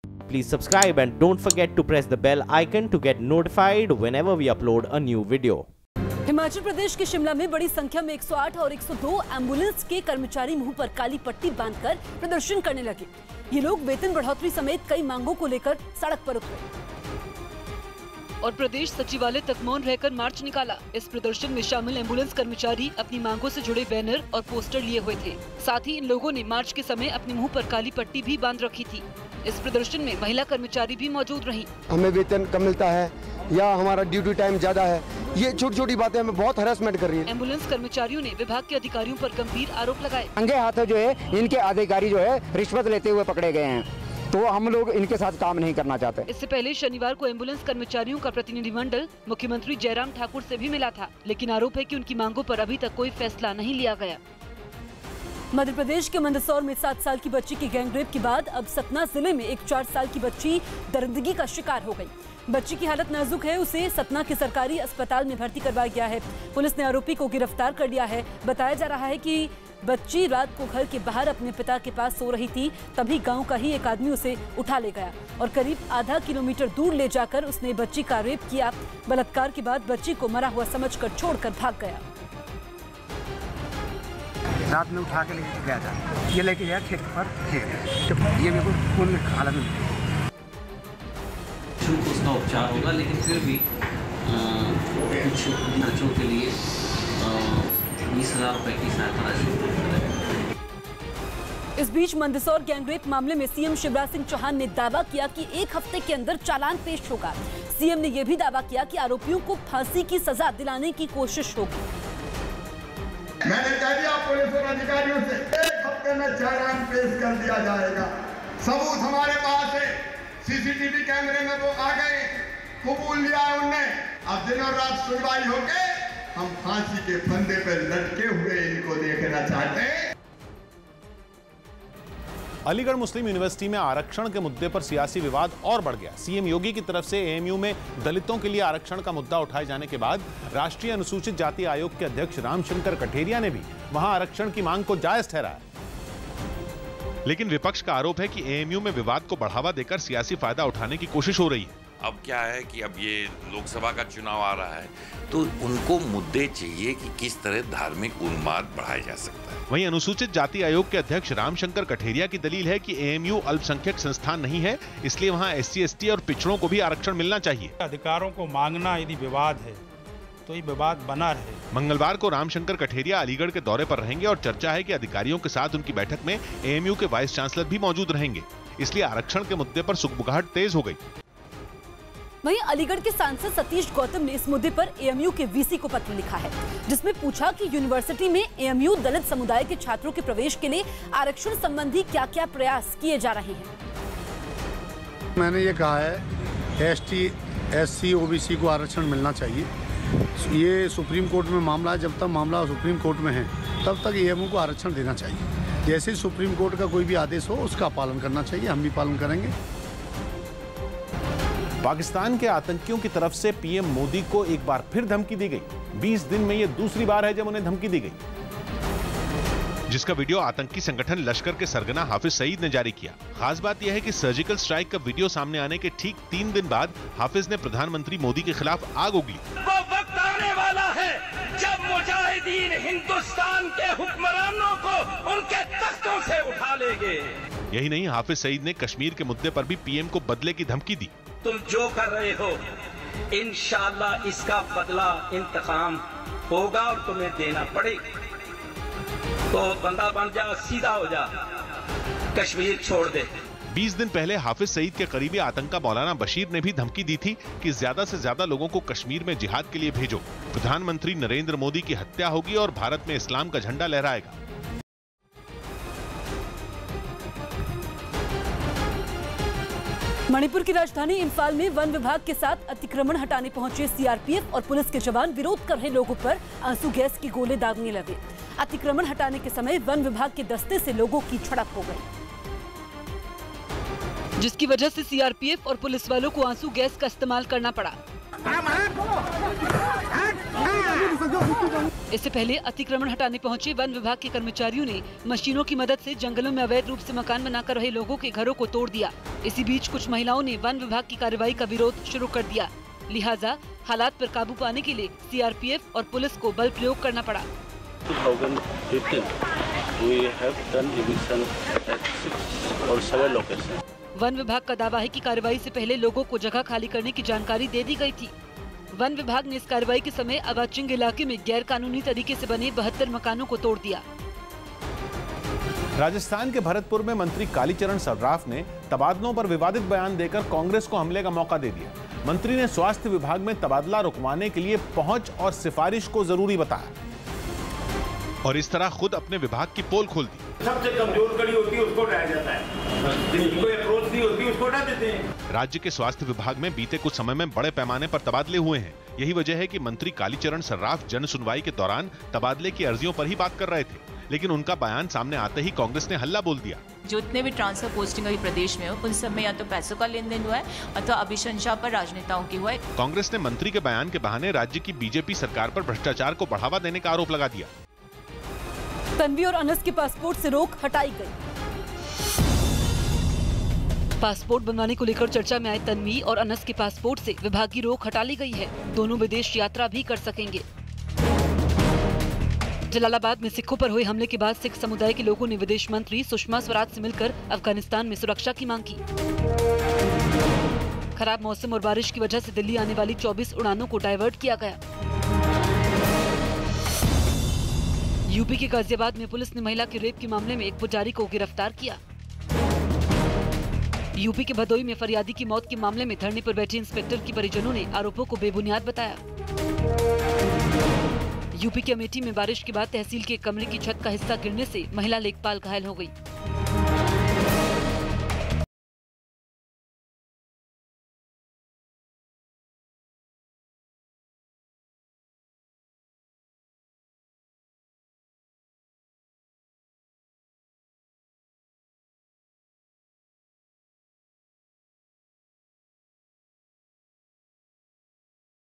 Please subscribe and don't forget to press the bell icon to get notified whenever we upload a new video. Himachal Pradesh के शिमला में बड़ी संख्या में 108 और 102 ambulance के कर्मचारी मुंह पर काली पट्टी बांधकर प्रदर्शन करने लगे। ये लोग वेतन बढ़ोतरी समेत कई मांगों को लेकर सड़क पर उतरे और प्रदेश सचिवालय तक मौन रहकर मार्च निकाला। इस प्रदर्शन में शामिल एम्बुलेंस कर्मचारी अपनी मांगों से जुड़े बैनर और पोस्टर लिए हुए थे। साथ ही इन लोगों ने मार्च के समय अपने मुंह पर काली पट्टी भी बांध रखी थी। इस प्रदर्शन में महिला कर्मचारी भी मौजूद रहीं। हमें वेतन कम मिलता है या हमारा ड्यूटी टाइम ज्यादा है, ये छोटी छोटी बातें हमें बहुत हरासमेंट कर रही है। एम्बुलेंस कर्मचारियों ने विभाग के अधिकारियों पर गंभीर आरोप लगाए। अंगे हाथों जो है इनके अधिकारी जो है रिश्वत लेते हुए पकड़े गए हैं, तो हम लोग इनके साथ काम नहीं करना चाहते। इससे पहले शनिवार को एम्बुलेंस कर्मचारियों का प्रतिनिधिमंडल मुख्यमंत्री जयराम ठाकुर से भी मिला था, लेकिन आरोप है कि उनकी मांगों पर अभी तक कोई फैसला नहीं लिया गया। मध्य प्रदेश के मंदसौर में 7 साल की बच्ची की गैंगरेप के बाद अब सतना जिले में एक 4 साल की बच्ची दरिंदगी का शिकार हो गई। बच्ची की हालत नाजुक है, उसे सतना के सरकारी अस्पताल में भर्ती करवाया गया है। पुलिस ने आरोपी को गिरफ्तार कर लिया है। बताया जा रहा है कि बच्ची रात को घर के बाहर अपने पिता के पास सो रही थी, तभी गांव का ही एक आदमी उसे उठा ले गया और करीब आधा किलोमीटर दूर ले जाकर उसने बच्ची का रेप किया। बलात्कार के बाद बच्ची को मरा हुआ समझकर छोड़कर भाग गया। रात में उठा के लेके गया था, ये लेके गया खेत पर, ये बिल्कुल खून में हालत में। उसका उपचार होगा, लेकिन फिर भी कुछ खर्चों के लिए 20,000 रुपए की सहायता राशि। इस बीच मंदसौर गैंगरेप मामले में सीएम शिवराज सिंह चौहान ने दावा किया कि 1 हफ्ते के अंदर चालान पेश होगा। सीएम ने यह भी दावा किया कि आरोपियों को फांसी की सजा दिलाने की कोशिश होगी। मैंने कह दिया पुलिस और अधिकारियों से 1 हफ्ते में चालान पेश कर दिया जाएगा। सबूत हमारे पास है, सीसीटीवी कैमरे में वो आ गए, कबूल लिया है उनने। अब दिन और रात सुनवाई होके हम फांसी के फंदे पर लटके हुए इनको देखना चाहते हैं। अलीगढ़ मुस्लिम यूनिवर्सिटी में आरक्षण के मुद्दे पर सियासी विवाद और बढ़ गया। सीएम योगी की तरफ से एएमयू में दलितों के लिए आरक्षण का मुद्दा उठाए जाने के बाद राष्ट्रीय अनुसूचित जाति आयोग के अध्यक्ष रामशंकर कठेरिया ने भी वहां आरक्षण की मांग को जायज ठहराया। लेकिन विपक्ष का आरोप है कि एएमयू में विवाद को बढ़ावा देकर सियासी फायदा उठाने की कोशिश हो रही है। अब क्या है कि अब ये लोकसभा का चुनाव आ रहा है, तो उनको मुद्दे चाहिए कि किस तरह धार्मिक उन्माद बढ़ाया जा सकता है। वहीं अनुसूचित जाति आयोग के अध्यक्ष रामशंकर कठेरिया की दलील है कि एएमयू अल्पसंख्यक संस्थान नहीं है, इसलिए वहां एससी, एसटी और पिछड़ों को भी आरक्षण मिलना चाहिए। अधिकारों को मांगना यदि विवाद है तो ये विवाद बना रहे। मंगलवार को रामशंकर कठेरिया अलीगढ़ के दौरे पर रहेंगे और चर्चा है कि अधिकारियों के साथ उनकी बैठक में एएमयू के वाइस चांसलर भी मौजूद रहेंगे, इसलिए आरक्षण के मुद्दे पर सुगबुगाहट तेज हो गई। वहीं अलीगढ़ के सांसद सतीश गौतम ने इस मुद्दे पर एएमयू के वीसी को पत्र लिखा है, जिसमें पूछा कि यूनिवर्सिटी में एएमयू दलित समुदाय के छात्रों के प्रवेश के लिए आरक्षण संबंधी क्या-क्या प्रयास किए जा रहे हैं। मैंने ये कहा है एसटी, एससी, ओबीसी को आरक्षण मिलना चाहिए। ये सुप्रीम कोर्ट में मामला है, जब तक मामला सुप्रीम कोर्ट में है तब तक एएमयू को आरक्षण देना चाहिए। जैसे सुप्रीम कोर्ट का कोई भी आदेश हो उसका पालन करना चाहिए, हम भी पालन करेंगे। पाकिस्तान के आतंकियों की तरफ से पीएम मोदी को एक बार फिर धमकी दी गई। 20 दिन में यह दूसरी बार है जब उन्हें धमकी दी गई, जिसका वीडियो आतंकी संगठन लश्कर के सरगना हाफिज सईद ने जारी किया। खास बात यह है कि सर्जिकल स्ट्राइक का वीडियो सामने आने के ठीक 3 दिन बाद हाफिज ने प्रधानमंत्री मोदी के खिलाफ आग उगली। वो वक्त आने वाला है जब मुजाहिदीन हिंदुस्तान के हुक्मरानों को उनके तख्तों से उठा लेंगे। यही नहीं, हाफिज सईद ने कश्मीर के मुद्दे पर भी पीएम को बदले की धमकी दी। तुम जो कर रहे हो इंशाअल्लाह इसका बदला इंतकाम होगा और तुम्हें देना पड़ेगा। तो बंदा बन जा, सीधा हो जा, कश्मीर छोड़ दे। 20 दिन पहले हाफिज सईद के करीबी आतंका मौलाना बशीर ने भी धमकी दी थी कि ज्यादा से ज्यादा लोगों को कश्मीर में जिहाद के लिए भेजो, प्रधानमंत्री नरेंद्र मोदी की हत्या होगी और भारत में इस्लाम का झंडा लहराएगा। मणिपुर की राजधानी इंफाल में वन विभाग के साथ अतिक्रमण हटाने पहुंचे सीआरपीएफ और पुलिस के जवान विरोध कर रहे लोगों पर आंसू गैस की गोले दागने लगे। अतिक्रमण हटाने के समय वन विभाग के दस्ते से लोगों की झड़प हो गई, जिसकी वजह से सीआरपीएफ और पुलिस वालों को आंसू गैस का इस्तेमाल करना पड़ा। इससे पहले अतिक्रमण हटाने पहुंचे वन विभाग के कर्मचारियों ने मशीनों की मदद से जंगलों में अवैध रूप से मकान बनाकर रहे लोगों के घरों को तोड़ दिया। इसी बीच कुछ महिलाओं ने वन विभाग की कार्रवाई का विरोध शुरू कर दिया। लिहाजा हालात पर काबू पाने के लिए सीआरपीएफ और पुलिस को बल प्रयोग करना पड़ा। 2015 we have done eviction at 6 or 7 locations. One विभाग का दावा है कि कार्रवाई से पहले लोगों को जगह खाली करने की जानकारी दे दी गई थी। वन विभाग ने इस कार्रवाई के समय अवाचिंग इलाके में गैर कानूनी तरीके से बने 72 मकानों को तोड़ दिया। राजस्थान के भरतपुर में मंत्री कालीचरण सर्राफ ने तबादलों पर विवादित बयान देकर कांग्रेस को हमले का मौका दे दिया। मंत्री ने स्वास्थ्य विभाग में तबादला रुकवाने के लिए पहुंच और सिफारिश को जरूरी बताया और इस तरह खुद अपने विभाग की पोल खोल दी। सबसे कमजोर कड़ी होती है उसको हटाया जाता है, जिसकी कोई अप्रोच नहीं होती उसको हटा देते हैं। राज्य के स्वास्थ्य विभाग में बीते कुछ समय में बड़े पैमाने पर तबादले हुए हैं। यही वजह है कि मंत्री कालीचरण सर्राफ जन सुनवाई के दौरान तबादले की अर्जियों पर ही बात कर रहे थे, लेकिन उनका बयान सामने आते ही कांग्रेस ने हल्ला बोल दिया। जितने भी ट्रांसफर पोस्टिंग अभी प्रदेश में हो उन सब में या तो पैसों का लेन देन हुआ है अथवा अभिशंसा पर राजनेताओं की हुआ है। कांग्रेस ने मंत्री के बयान के बहाने राज्य की बीजेपी सरकार पर भ्रष्टाचार को बढ़ावा देने का आरोप लगा दिया। तन्वी और अनस के पासपोर्ट से रोक हटाई गई। पासपोर्ट बनवाने को लेकर चर्चा में आए तन्वी और अनस के पासपोर्ट से विभाग की रोक हटा ली गई है। दोनों विदेश यात्रा भी कर सकेंगे। जलालाबाद में सिखों पर हुए हमले के बाद सिख समुदाय के लोगों ने विदेश मंत्री सुषमा स्वराज से मिलकर अफगानिस्तान में सुरक्षा की मांग की। खराब मौसम और बारिश की वजह से दिल्ली आने वाली 24 उड़ानों को डायवर्ट किया गया। यूपी के गाजियाबाद में पुलिस ने महिला के रेप के मामले में एक पुजारी को गिरफ्तार किया। यूपी के भदोई में फरियादी की मौत के मामले में धरने पर बैठे इंस्पेक्टर की परिजनों ने आरोपों को बेबुनियाद बताया। यूपी के अमेठी में बारिश के बाद तहसील के एक कमरे की छत का हिस्सा गिरने से महिला लेखपाल घायल हो गई।